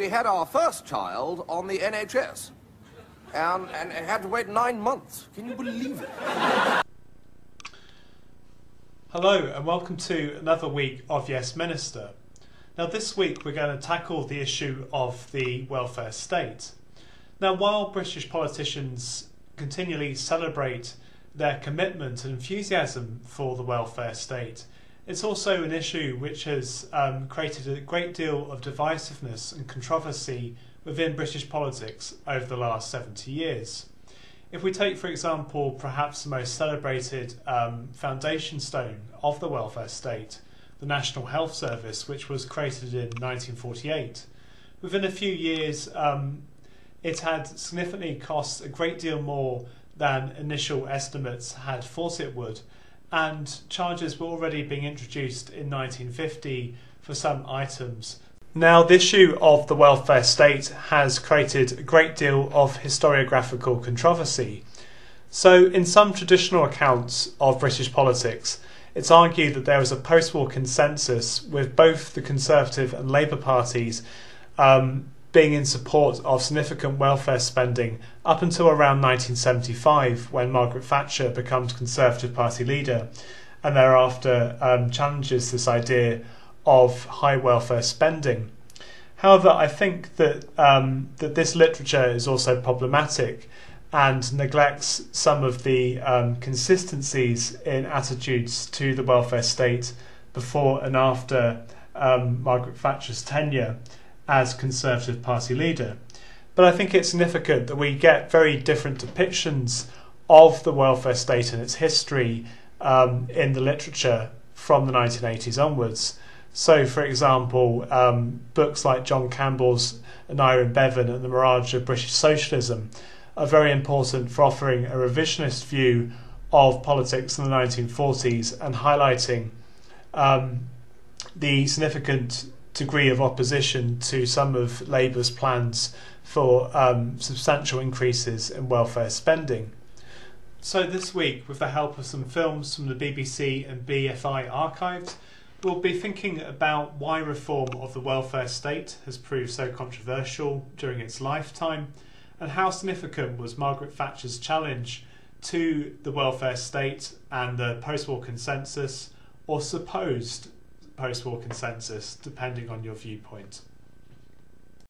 we had our first child on the NHS. And had to wait 9 months. Can you believe it? Hello and welcome to another week of Yes Minister. Now this week we're going to tackle the issue of the welfare state. Now while British politicians continually celebrate their commitment and enthusiasm for the welfare state, it's also an issue which has created a great deal of divisiveness and controversy within British politics over the last 70 years. If we take, for example, perhaps the most celebrated foundation stone of the welfare state, the National Health Service, which was created in 1948, within a few years it had significantly cost a great deal more than initial estimates had thought it would, and charges were already being introduced in 1950 for some items. Now, the issue of the welfare state has created a great deal of historiographical controversy. So, in some traditional accounts of British politics, it's argued that there was a post-war consensus with both the Conservative and Labour parties being in support of significant welfare spending up until around 1975, when Margaret Thatcher becomes Conservative Party leader and thereafter challenges this idea of high welfare spending. However, I think that that this literature is also problematic and neglects some of the consistencies in attitudes to the welfare state before and after Margaret Thatcher's tenure as Conservative Party leader. But I think it's significant that we get very different depictions of the welfare state and its history in the literature from the 1980s onwards. So, for example, books like John Campbell's Aneurin Bevan and the Mirage of British Socialism are very important for offering a revisionist view of politics in the 1940s and highlighting the significant degree of opposition to some of Labour's plans for substantial increases in welfare spending. So this week, with the help of some films from the BBC and BFI archives, we'll be thinking about why reform of the welfare state has proved so controversial during its lifetime, and how significant was Margaret Thatcher's challenge to the welfare state and the post-war consensus, or supposed post-war consensus, depending on your viewpoint.